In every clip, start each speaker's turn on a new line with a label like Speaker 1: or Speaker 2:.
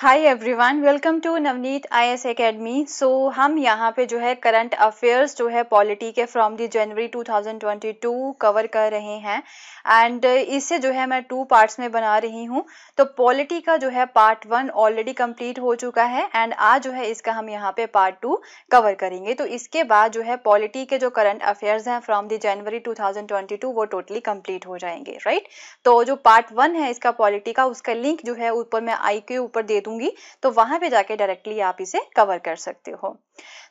Speaker 1: Hi everyone, welcome to Navneet IAS Academy. So हम यहाँ पे जो है करंट अफेयर्स जो है पॉलिटी के फ्रॉम दी जनवरी 2022 कवर कर रहे हैं एंड इसे जो है मैं 2 पार्ट्स में बना रही हूँ। तो पॉलिटी का जो है पार्ट 1 ऑलरेडी कंप्लीट हो चुका है एंड आज जो है इसका हम यहाँ पे पार्ट 2 कवर करेंगे। तो इसके बाद जो है पॉलिटी के जो करंट अफेयर्स हैं फ्रॉम दी जनवरी 2022 वो टोटली कंप्लीट हो जाएंगे, राइट। तो जो पार्ट 1 है इसका पॉलिटी का, उसका लिंक जो है ऊपर मैं आई के ऊपर दे दूंगी, तो वहां पे जाके डायरेक्टली आप इसे कवर कर सकते हो।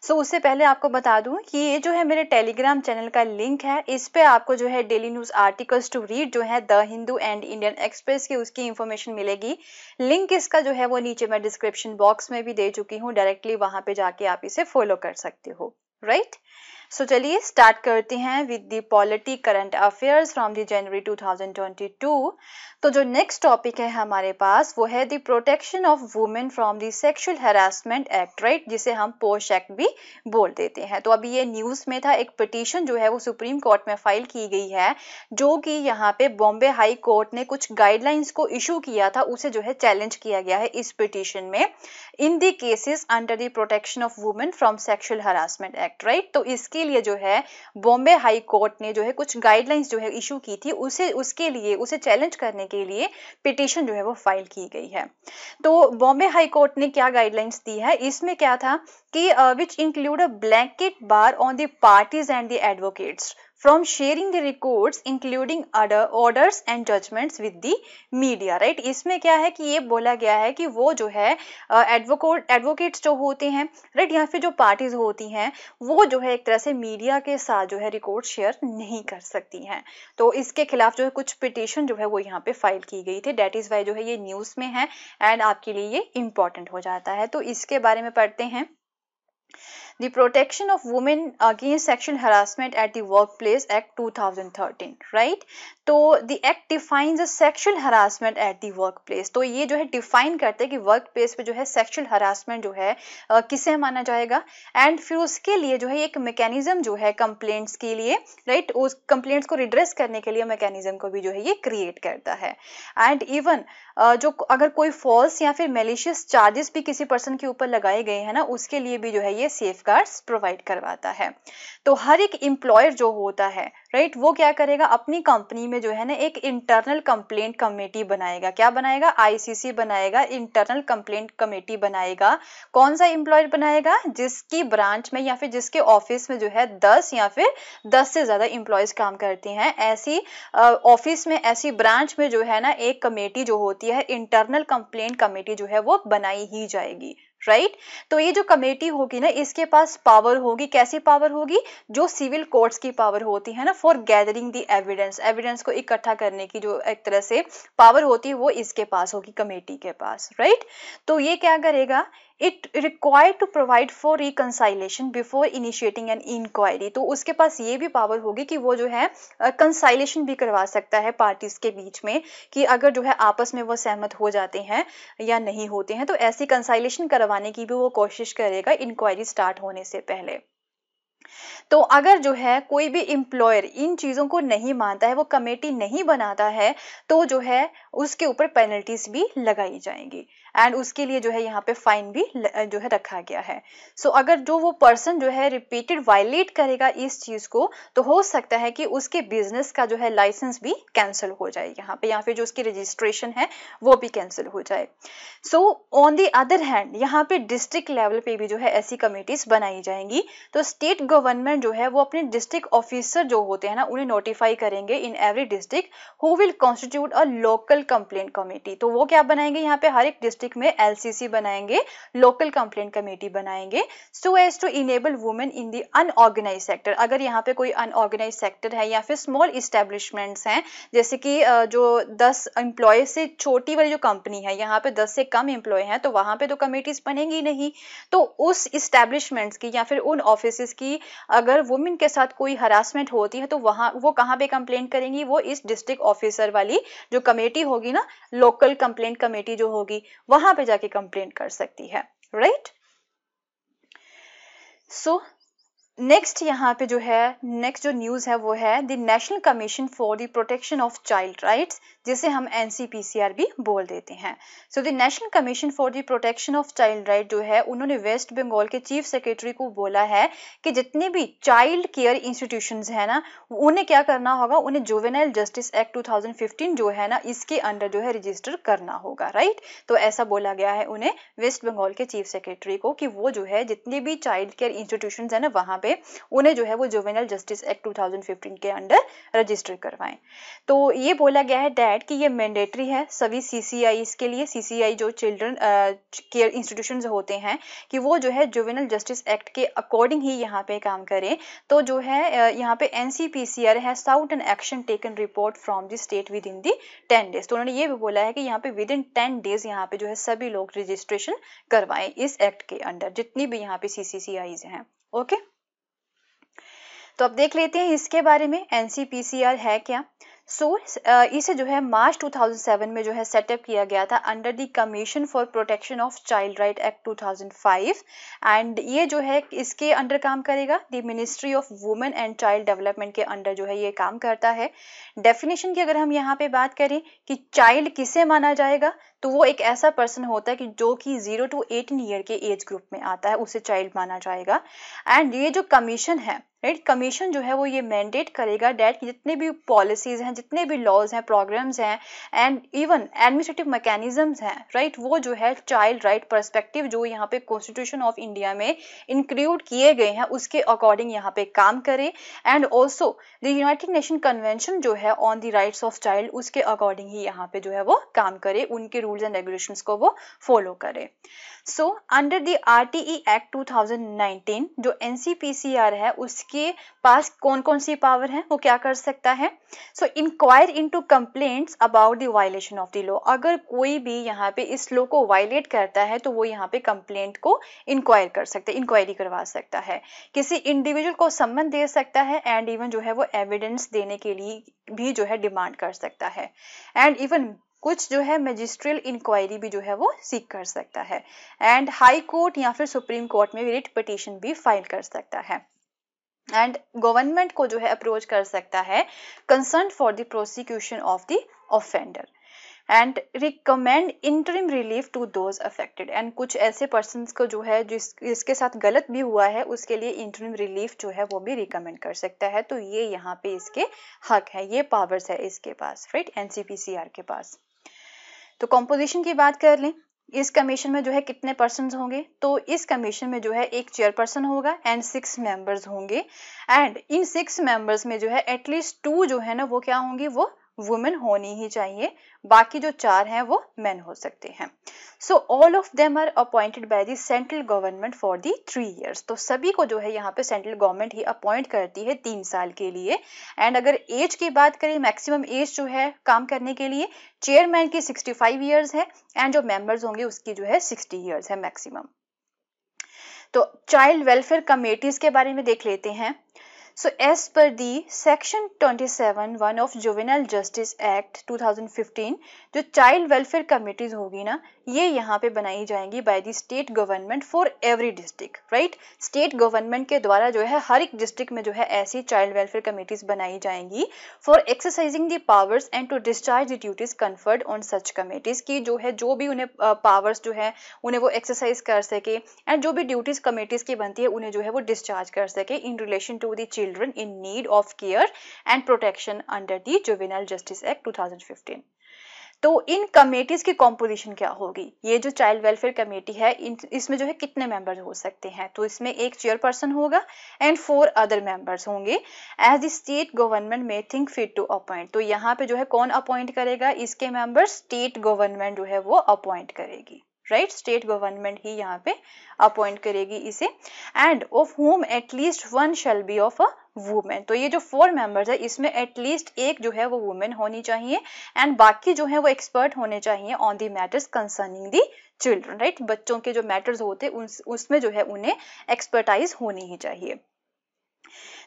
Speaker 1: सो उससे पहले आपको बता दूं कि ये जो है मेरे टेलीग्राम चैनल का लिंक है। इस पे आपको जो है daily news articles to read जो है the Hindu and Indian Express की उसकी इंफॉर्मेशन मिलेगी। लिंक इसका जो है वो नीचे मैं डिस्क्रिप्शन बॉक्स में भी दे चुकी हूँ, डायरेक्टली वहां पे जाके आप इसे फॉलो कर सकते हो, राइट। सो चलिए स्टार्ट करते हैं with the polity current affairs from the January 2022। तो जो नेक्स्ट टॉपिक है हमारे पास वो है the protection of women from the sexual harassment act, right, जिसे हम पोश एक्ट भी बोल देते हैं। तो अभी ये न्यूज में था, एक पिटीशन जो है वो सुप्रीम कोर्ट में फाइल की गई है, जो कि यहाँ पे बॉम्बे हाई कोर्ट ने कुछ गाइडलाइंस को इशू किया था, उसे जो है चैलेंज किया गया है इस पिटीशन में, in the cases under the protection of women from sexual harassment act, right. तो इसके लिए जो है बॉम्बे हाई कोर्ट ने जो है कुछ गाइडलाइंस जो है इशू की थी, उसके लिए उसे चैलेंज करने के लिए पिटीशन जो है वो फाइल की गई है। तो बॉम्बे हाई कोर्ट ने क्या गाइडलाइंस दी है, इसमें क्या था कि which include a blanket bar on the parties and the advocates from sharing the records including orders and judgments with the media, right। इसमें क्या है कि ये बोला गया है कि वो जो है एडवोकेट्स जो होते हैं, राइट, या फिर जो पार्टीज होती हैं, वो जो है एक तरह से मीडिया के साथ जो है रिकॉर्ड शेयर नहीं कर सकती हैं। तो इसके खिलाफ जो है कुछ पिटीशन जो है वो यहाँ पे फाइल की गई थी, डेट इज वाई जो है ये न्यूज में है एंड आपके लिए ये इंपॉर्टेंट हो जाता है। तो इसके बारे में पढ़ते हैं। The Protection of Women Against Sexual Harassment at the Workplace Act 2013, right। तो the act defines a sexual harassment at the workplace। तो ये जो है डिफाइन करते हैं कि वर्क प्लेस पे जो है सेक्सुअल हरासमेंट जो है किसे माना जाएगा, एंड फिर उसके लिए जो है एक मैकेनिज्म जो है कंप्लेंट्स के लिए, राइट, उस कंप्लेंट्स को रिड्रेस करने के लिए मैकेनिज्म को भी जो है ये क्रिएट करता है। एंड इवन जो अगर कोई फॉल्स या फिर मेलिशियस चार्जेस भी किसी पर्सन के ऊपर लगाए गए हैं ना, उसके लिए भी जो है ये सेफगार्ड्स प्रोवाइड करवाता है। तो हर एक एम्प्लॉयर जो होता है, राइट, वो क्या करेगा, अपनी कंपनी में जो है ना एक इंटरनल कंप्लेंट कमेटी बनाएगा। क्या बनाएगा? आईसीसी बनाएगा, इंटरनल कंप्लेंट कमेटी बनाएगा। कौन सा एम्प्लॉयर बनाएगा? जिसकी ब्रांच में या फिर जिसके ऑफिस में जो है 10 या फिर 10 से ज्यादा एम्प्लॉयज काम करते हैं। ऐसी ऑफिस में, ऐसी ब्रांच में जो है ना एक कमेटी जो होती है, इंटरनल कंप्लेंट कमेटी जो है वो बनाई ही जाएगी, राइट। तो ये जो कमेटी होगी ना, इसके पास पावर होगी। कैसी पावर होगी? जो सिविल कोर्ट्स की पावर होती है ना, for gathering the evidence, evidence को इकट्ठा करने की जो एक तरह से पावर होती है वो इसके पास होगी, कमेटी के पास, राइट। तो ये क्या करेगा? It required to provide for reconciliation before initiating an inquiry. तो उसके पास ये भी पावर होगी कि वो जो है कंसाइलेशन भी करवा सकता है पार्टीज के बीच में, कि अगर जो है आपस में वो सहमत हो जाते हैं या नहीं होते हैं, तो ऐसी कंसाइलेशन करवाने की भी वो कोशिश करेगा इंक्वायरी स्टार्ट होने से पहले। तो अगर जो है कोई भी एम्प्लॉयर इन चीजों को नहीं मानता है, वो कमेटी नहीं बनाता है, तो जो है उसके ऊपर पेनल्टीज भी लगाई जाएंगी एंड उसके लिए जो है यहाँ पे फाइन भी जो है रखा गया है। सो अगर जो वो पर्सन जो है रिपीटेड वायलेट करेगा इस चीज को, तो हो सकता है कि उसके बिजनेस का जो है लाइसेंस भी कैंसिल हो जाए यहाँ पे, या फिर जो उसकी रजिस्ट्रेशन है वो भी कैंसिल हो जाए। So on the other hand यहाँ पे डिस्ट्रिक्ट लेवल पे भी जो है ऐसी कमेटीज बनाई जाएंगी। तो स्टेट गवर्नमेंट जो है वो अपने डिस्ट्रिक्ट ऑफिसर जो होते हैं ना, उन्हें नोटिफाई करेंगे in every district who will constitute a local complaint committee. तो वो क्या बनाएंगे? यहाँ पे हर एक डिस्ट्रिक्ट में एलसीसी बनाएंगे, लोकल कंप्लेंट कमेटी बनाएंगे, so as to enable women in the unorganise sector. अगर यहाँ पे कोई अनऑर्गेनाइज सेक्टर है या फिर स्मॉल इस्टेब्लिशमेंट्स हैं, जैसे कि जो 10 एम्प्लॉय से छोटी वाली जो कंपनी है, यहाँ पे 10 से कम एम्प्लॉय हैं, तो वहां पे तो कमेटीज बनेंगी नहीं। तो उस इस्टेब्लिशमेंट्स की या फिर उन ऑफिस की अगर वुमेन के साथ कोई हरासमेंट होती है, तो वहां वो कहाँ पे कंप्लेंट करेंगी? वो इस डिस्ट्रिक्ट ऑफिसर वाली जो कमेटी होगी ना, लोकल कंप्लेंट कमेटी जो होगी, वहां पे जाके कंप्लेंट कर सकती है, राइट। सो नेक्स्ट यहाँ पे जो न्यूज है वो है the national commission for the protection of child rights. जिसे हम NCPCR भी बोल देते हैं। So the national commission for the protection of child right जो है उन्होंने वेस्ट बंगाल के चीफ सेक्रेटरी को बोला है कि जितने भी चाइल्ड केयर इंस्टीट्यूशंस है ना उन्हें क्या करना होगा, उन्हें जुवेनाइल जस्टिस एक्ट 2015 जो है ना इसके अंडर जो है रजिस्टर करना होगा, राइट। तो ऐसा बोला गया है उन्हें वेस्ट बंगाल के चीफ सेक्रेटरी को कि वो जो है जितने भी चाइल्ड केयर इंस्टीट्यूशंस है ना वहां पे उन्हें जो है वो जुवेनाइल जस्टिस एक्ट 2015 के अंडर रजिस्टर करवाएं। तो ये बोला गया है डैड कि ये मैंडेटरी है सभी CCIs के लिए, CCI जो चिल्ड्रन केयर इंस्टीट्यूशंस होते हैं कि वो जो है जुवेनाइल जस्टिस एक्ट के अकॉर्डिंग ही यहाँ पे काम करें। तो जो है यहाँ पे NCPCR है sought an action taken report from the state within the 10 days. तो उन्होंने ये भी बोला है कि यहाँ पे विद इन 10 डेज यहाँ पे जो है सभी लोग रजिस्ट्रेशन करवाएं इस एक्ट के अंडर, जितनी भी यहाँ पे CCIs हैं। ओके, तो अब देख लेते हैं इसके बारे में NCPCR है क्या। इसे जो है मार्च 2007 में जो है सेटअप किया गया था under the commission for protection of child right act 2005 and ये जो है इसके अंडर काम करेगा the Ministry of women and child development के अंडर जो है ये काम करता है। डेफिनेशन की अगर हम यहाँ पे बात करें कि चाइल्ड किसे माना जाएगा, तो वो एक ऐसा पर्सन होता है कि जो कि 0 to 18 ईयर के एज ग्रुप में आता है, उसे चाइल्ड माना जाएगा। एंड ये जो कमीशन है, राइट, कमीशन जो है वो ये मैंडेट करेगा डैट कि जितने भी पॉलिसीज हैं, जितने भी लॉज हैं, प्रोग्राम्स हैं एंड इवन एडमिनिस्ट्रेटिव मैकेनिज्म्स हैं, राइट, वो जो है चाइल्ड राइट पर्सपेक्टिव जो यहाँ पे कॉन्स्टिट्यूशन ऑफ इंडिया में इंक्लूड किए गए हैं उसके अकॉर्डिंग यहाँ पे काम करे। And also the United nation convention जो है on the rights of child उसके अकॉर्डिंग ही यहाँ पे जो है वो काम करे, उनके रूल्स एंड रेगुलेशंस को वो फॉलो करे। So under the RTE act 2019 जो NCPCR है उसके पास कौन कौन सी पावर है, वो क्या कर सकता है। So inquire into complaints about the violation of the law. अगर कोई भी यहाँ पे इस लॉ को वायलेट करता है तो वो यहाँ पे कंप्लेंट को इंक्वायर कर सकता है, इंक्वायरी करवा सकता है, किसी इंडिविजुअल को सम्मन दे सकता है एंड इवन जो है वो एविडेंस देने के लिए भी जो है डिमांड कर सकता है एंड इवन कुछ जो है मैजिस्ट्रियल इंक्वायरी भी जो है वो सीक कर सकता है एंड हाई कोर्ट या फिर सुप्रीम कोर्ट में रिट पिटीशन भी फाइल कर सकता है एंड गवर्नमेंट को जो है अप्रोच कर सकता है concern for the prosecution of the offender and recommend interim relief to those affected. And कुछ ऐसे पर्सन्स को जो है जिसके साथ गलत भी हुआ है उसके लिए इंटरिम रिलीफ जो है वो भी रिकमेंड कर सकता है। तो ये यहाँ पे इसके हक है, ये पावर्स है इसके पास, राइट, NCPCR के पास। तो कॉम्पोजिशन की बात कर लें, इस कमीशन में जो है कितने पर्सन्स होंगे, तो इस कमीशन में जो है एक चेयरपर्सन होगा एंड 6 मेंबर्स होंगे एंड इन 6 मेंबर्स में जो है एटलीस्ट 2 जो है ना वो क्या होंगी, वो वुमेन होनी ही चाहिए, बाकी जो 4 हैं वो मेन हो सकते हैं। So all of them are appointed by the central government for the 3 years. तो सभी को जो है यहाँ पे सेंट्रल गवर्नमेंट ही अपॉइंट करती है 3 साल के लिए। एंड अगर एज की बात करें, मैक्सिमम एज जो है काम करने के लिए चेयरमैन की 65 ईयर्स है एंड जो मेंबर्स होंगे उसकी जो है 60 ईयर्स है मैक्सिमम। तो चाइल्ड वेलफेयर कमेटीज के बारे में देख लेते हैं। So as per the section 27(1) of Juvenile Justice Act 2015 जो चाइल्ड वेलफेयर कमेटीज होगी ना ये यहाँ पे बनाई जाएंगी by the state government for every district, right. State government के द्वारा जो है हर एक डिस्ट्रिक्ट में जो है ऐसी चाइल्ड वेलफेयर कमेटीज बनाई जाएंगी for exercising the powers and to discharge the duties conferred on such committees की जो है जो भी उन्हें पावर्स जो है उन्हें वो एक्सरसाइज कर सके एंड जो भी ड्यूटीज कमेटीज की बनती है उन्हें जो है वो डिस्चार्ज कर सके in relation to the children in need of care and protection under the Juvenile Justice Act 2015। तो इन कमेटीज की कॉम्पोजिशन क्या होगी, ये जो चाइल्ड वेलफेयर कमेटी है इसमें जो है कितने मेंबर्स हो सकते हैं, तो इसमें एक चेयरपर्सन होगा एंड 4 अदर मेंबर्स होंगे एज द स्टेट गवर्नमेंट में थिंक फिट टू अपॉइंट। तो यहाँ पे जो है कौन अपॉइंट करेगा, इसके मेंबर्स स्टेट गवर्नमेंट जो है वो अपॉइंट करेगी, राइट, स्टेट गवर्नमेंट ही यहाँ पे अपॉइंट करेगी इसे end of home at least 1 shall be of a women. तो ये जो 4 मेंबर्स है इसमें एटलीस्ट एक जो है वो वुमेन होनी चाहिए एंड बाकी जो है वो एक्सपर्ट होने चाहिए on the matters concerning the children, right. बच्चों के जो मैटर्स होते हैं उसमें जो है उन्हें एक्सपर्टाइज होनी ही चाहिए।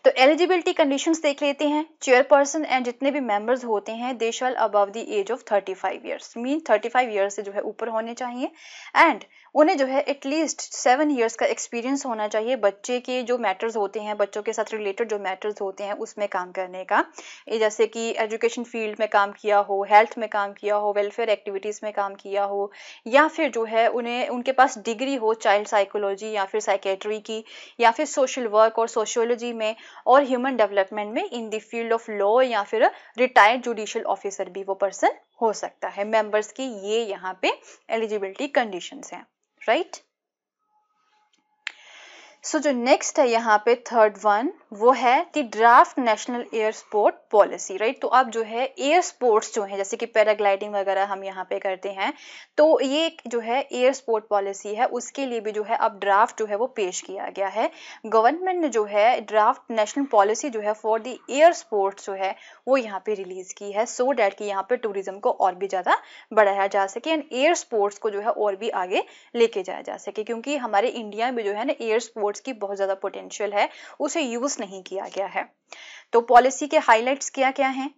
Speaker 1: तो एलिजिबिलिटी कंडीशंस देख लेते हैं। चेयरपर्सन एंड जितने भी मेंबर्स होते हैं they shall above the age of 35 years, mean 35 years से जो है ऊपर होने चाहिए एंड उन्हें जो है एटलीस्ट 7 ईयर्स का एक्सपीरियंस होना चाहिए बच्चे के जो मैटर्स होते हैं, बच्चों के साथ रिलेटेड जो मैटर्स होते हैं उसमें काम करने का, जैसे कि एजुकेशन फील्ड में काम किया हो, हेल्थ में काम किया हो, वेलफेयर एक्टिविटीज़ में काम किया हो, या फिर जो है उन्हें उनके पास डिग्री हो चाइल्ड साइकोलॉजी या फिर साइकेट्री की, या फिर सोशल वर्क और सोशियोलॉजी में और ह्यूमन डेवलपमेंट में in the field of law, या फिर रिटायर्ड जुडिशियल ऑफिसर भी वो पर्सन हो सकता है। मेंबर्स की ये यहाँ पे एलिजिबिलिटी कंडीशंस हैं, राइट। सो जो नेक्स्ट है यहाँ पे थर्ड वन, वो है the draft national air sport policy, right. तो अब जो है एयर स्पोर्ट्स जो है जैसे कि पैराग्लाइडिंग वगैरह हम यहाँ पे करते हैं, तो ये जो है एयर स्पोर्ट पॉलिसी है, उसके लिए भी जो है अब ड्राफ्ट जो है वो पेश किया गया है। गवर्नमेंट ने जो है ड्राफ्ट नेशनल पॉलिसी जो है फॉर द एयर स्पोर्ट्स जो है वो यहाँ पे रिलीज की है, सो डैट कि यहाँ पे टूरिज्म को और भी ज़्यादा बढ़ाया जा सके एंड एयर स्पोर्ट्स को जो है और भी आगे लेके जाया जा सके, क्योंकि हमारे इंडिया में जो है ना एयर स्पोर्ट्स की बहुत ज़्यादा पोटेंशियल है, उसे यूज नहीं किया गया है। तो पॉलिसी के हाइलाइट्स क्या क्या हैं?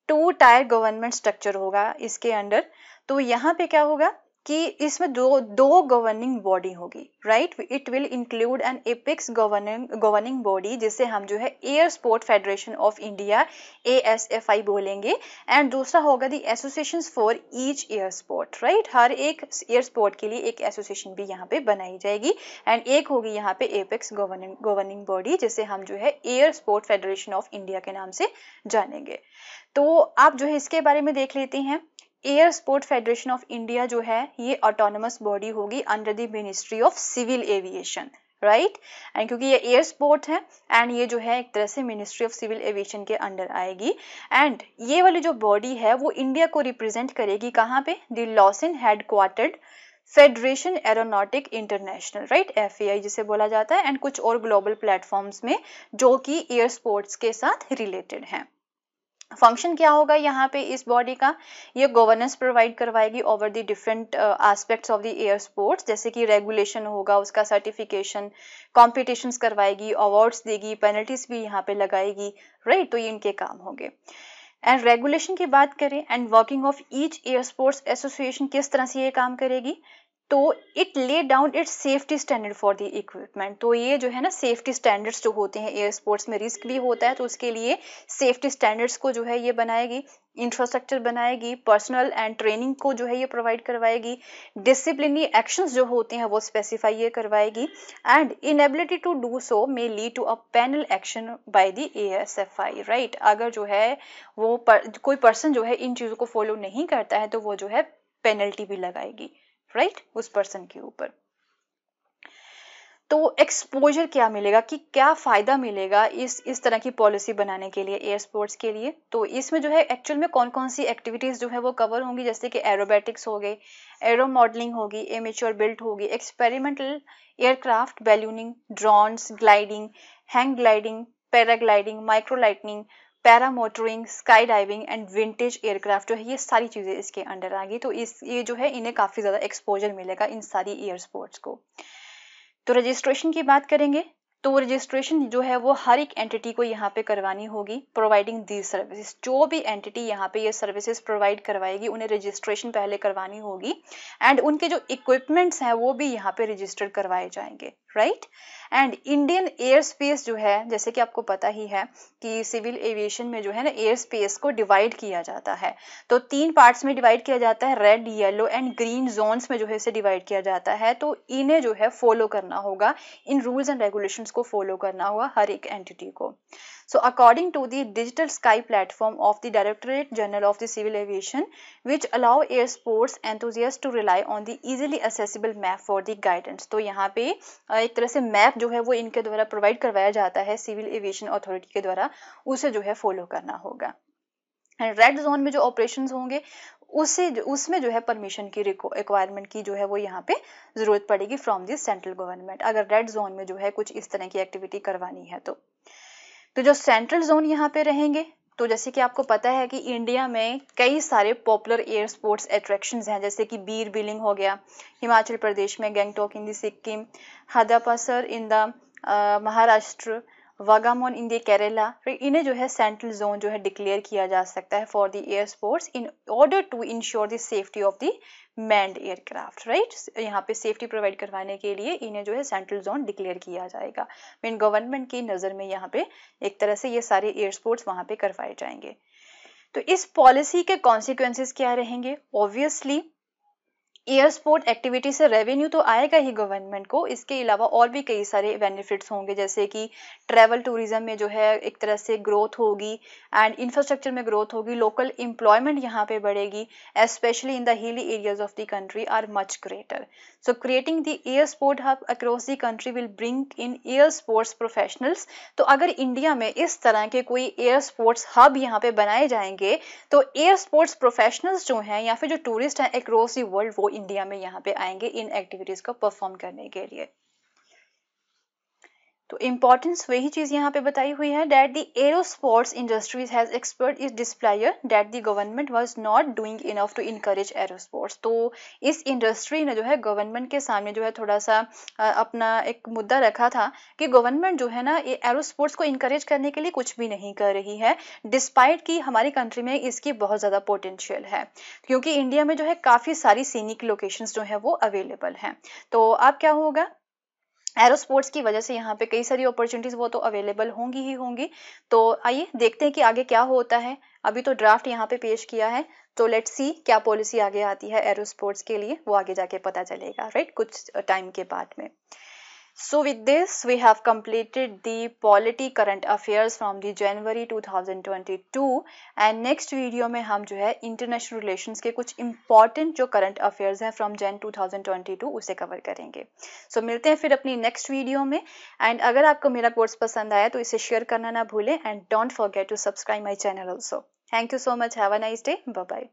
Speaker 1: 2 टायर गवर्नमेंट स्ट्रक्चर होगा इसके अंडर। तो यहाँ पे क्या होगा कि इसमें दो गवर्निंग बॉडी होगी, right. It will include an apex governing body, जिसे हम जो है Air Sport Federation of India ASFI बोलेंगे, एंड दूसरा होगा the associations for each air sport, right. हर एक एयर स्पोर्ट के लिए एक एसोसिएशन भी यहाँ पे बनाई जाएगी, एंड एक होगी यहाँ पे एपेक्स गवर्निंग बॉडी, जिसे हम जो है Air Sport Federation of India के नाम से जानेंगे। तो आप जो है इसके बारे में देख लेते हैं। Air Sport Federation of India जो है ये ऑटोनमस बॉडी होगी under the Ministry of Civil Aviation, right. And क्योंकि ये एयर स्पोर्ट है एंड ये जो है एक तरह से मिनिस्ट्री ऑफ सिविल एविएशन के अंडर आएगी, एंड ये वाली जो बॉडी है वो इंडिया को रिप्रेजेंट करेगी कहाँ पे? The Lawson headquartered federation aeronautic international, right, FAI जिसे बोला जाता है, एंड कुछ और ग्लोबल प्लेटफॉर्म्स में जो कि एयर स्पोर्ट्स के साथ रिलेटेड हैं। फंक्शन क्या होगा यहाँ पे इस बॉडी का? ये गवर्नेंस प्रोवाइड करवाएगी over the different aspects of the air sports, जैसे कि रेगुलेशन होगा, उसका सर्टिफिकेशन, कॉम्पिटिशन्स करवाएगी, अवार्ड्स देगी, पेनल्टीज भी यहाँ पे लगाएगी, राइट। तो ये इनके काम होंगे। एंड रेगुलेशन की बात करें and working of each air sports association किस तरह से ये काम करेगी, तो it lay down it's safety standard for the equipment. तो ये जो है ना सेफ्टी स्टैंडर्ड्स जो होते हैं, एयर स्पोर्ट्स में रिस्क भी होता है, तो उसके लिए सेफ्टी स्टैंडर्ड्स को जो है ये बनाएगी, इंफ्रास्ट्रक्चर बनाएगी, पर्सनल एंड ट्रेनिंग को जो है ये प्रोवाइड करवाएगी, डिसिप्लिनरी एक्शंस जो होते हैं वो स्पेसिफाई ये करवाएगी, and inability to do so may lead to a penal action by the ASFI, right. अगर जो है वो कोई पर्सन जो है इन चीज़ों को फॉलो नहीं करता है तो वो जो है पेनल्टी भी लगाएगी, राइट, उस पर्सन के ऊपर। तो एक्सपोजर क्या मिलेगा, कि क्या फायदा मिलेगा इस तरह की पॉलिसी बनाने के लिए एयर स्पोर्ट्स के लिए? तो इसमें जो है एक्चुअल में कौन कौन सी एक्टिविटीज जो है वो कवर होंगी, जैसे कि एरोबेटिक्स हो गए, एरो मॉडलिंग होगी, एमेच्योर बिल्ट होगी, experimental aircraft, ballooning, drones, gliding, hang gliding, paragliding, microlighting, paramotoring, skydiving and vintage aircraft जो है ये सारी चीजें इसके अंडर आ गई। तो ये जो है इन्हें काफी ज्यादा एक्सपोजर मिलेगा इन सारी एयर स्पोर्ट्स को। तो रजिस्ट्रेशन की बात करेंगे, तो रजिस्ट्रेशन जो है वो हर एक एंटिटी को यहाँ पे करवानी होगी, प्रोवाइडिंग दी सर्विसेज। जो भी एंटिटी यहाँ पे ये सर्विसेज प्रोवाइड करवाएगी उन्हें रजिस्ट्रेशन पहले करवानी होगी, एंड उनके जो इक्विपमेंट्स हैं वो भी यहाँ पे रजिस्टर करवाए जाएंगे, right. And Indian air space जो है, जैसे कि आपको पता ही है कि सिविल एविएशन में जो है ना एयर स्पेस को डिवाइड किया जाता है, तो 3 पार्ट्स में डिवाइड किया जाता है, red, yellow and green zones में जो है इसे डिवाइड किया जाता है। तो इन्हें जो है फॉलो करना होगा, इन रूल्स एंड रेगुलेशंस को फॉलो करना होगा हर एक एंटिटी को। So according to the digital sky platform of the Directorate General of the Civil Aviation, which allow air sports enthusiasts to rely on the easily accessible map for the guidance. तो यहाँ पे एक तरह से map जो है वो इनके द्वारा प्रोवाइड करवाया जाता है सिविल एविएशन अथॉरिटी के द्वारा, उसे जो है फॉलो करना होगा। रेड जोन में जो ऑपरेशंस होंगे उसमें जो है परमिशन की रिक्वायरमेंट की जो है वो यहाँ पे जरूरत पड़ेगी फ्रॉम दी सेंट्रल गवर्नमेंट, अगर रेड जोन में जो है कुछ इस तरह की एक्टिविटी करवानी है तो जो सेंट्रल जोन यहाँ पे रहेंगे, तो जैसे कि आपको पता है कि इंडिया में कई सारे पॉपुलर एयर स्पोर्ट्स अट्रैक्शंस हैं, जैसे कि बीर बिलिंग हो गया हिमाचल प्रदेश में, Gangtok in the Sikkim, Hadapsar in the Maharashtra, Vagamon in the Kerala, फिर इन्हें जो है सेंट्रल जोन जो है डिक्लेयर किया जा सकता है for the air sports in order to ensure the safety of the manned aircraft, right. यहाँ पे सेफ्टी प्रोवाइड करवाने के लिए इन्हें जो है सेंट्रल जोन डिक्लेयर किया जाएगा। मीन गवर्नमेंट की नज़र में यहाँ पे एक तरह से ये सारे एयर स्पोर्ट्स वहाँ पे करवाए जाएंगे। तो इस पॉलिसी के कॉन्सिक्वेंसेस क्या रहेंगे? ऑब्वियसली एयर स्पोर्ट एक्टिविटी से रेवेन्यू तो आएगा ही गवर्नमेंट को, इसके अलावा और भी कई सारे बेनिफिट्स होंगे, जैसे कि ट्रैवल टूरिज्म में जो है एक तरह से ग्रोथ होगी एंड इंफ्रास्ट्रक्चर में ग्रोथ होगी, लोकल एम्प्लॉयमेंट यहाँ पे बढ़ेगी, specially in the hilly areas of the country are much greater. So creating the air sport hub across the country will bring in air sports professionals. तो अगर India में इस तरह के कोई एयर स्पोर्ट्स हब यहाँ पे बनाए जाएंगे तो एयर स्पोर्ट्स प्रोफेशनल्स जो हैं या फिर जो टूरिस्ट हैं अक्रॉस द वर्ल्ड वो इंडिया में यहाँ पे आएंगे इन एक्टिविटीज को परफॉर्म करने के लिए। तो इम्पोर्टेंस वही चीज यहाँ पे बताई हुई है that the aero sports industries has expressed its displeasure that the government was not doing enough to encourage aero sports. तो इस इंडस्ट्री ने जो है गवर्नमेंट के सामने जो है थोड़ा सा अपना एक मुद्दा रखा था कि गवर्नमेंट जो है ना ये एरो स्पोर्ट्स को इनकरेज करने के लिए कुछ भी नहीं कर रही है, डिस्पाइट कि हमारी कंट्री में इसकी बहुत ज़्यादा पोटेंशियल है, क्योंकि इंडिया में जो है काफ़ी सारी सीनिक लोकेशंस जो है वो अवेलेबल हैं। तो अब क्या होगा, एरो स्पोर्ट्स की वजह से यहाँ पे कई सारी अपॉर्चुनिटीज वो तो अवेलेबल होंगी ही होंगी। तो आइए देखते हैं कि आगे क्या होता है। अभी तो ड्राफ्ट यहाँ पे पेश किया है, तो लेट्स सी क्या पॉलिसी आगे आती है एरो स्पोर्ट्स के लिए, वो आगे जाके पता चलेगा, राइट, कुछ टाइम के बाद में। So with this we have completed the polity current affairs from the January 2022 and next video में हम जो है international relations के कुछ important जो current affairs हैं from Jan 2022 उसे cover करेंगे। So मिलते हैं फिर अपनी next video में and अगर आपको मेरा कोर्स पसंद आया तो इसे शेयर करना ना भूलें and don't forget to subscribe my channel also. Thank you so much. Have a nice day. Bye bye.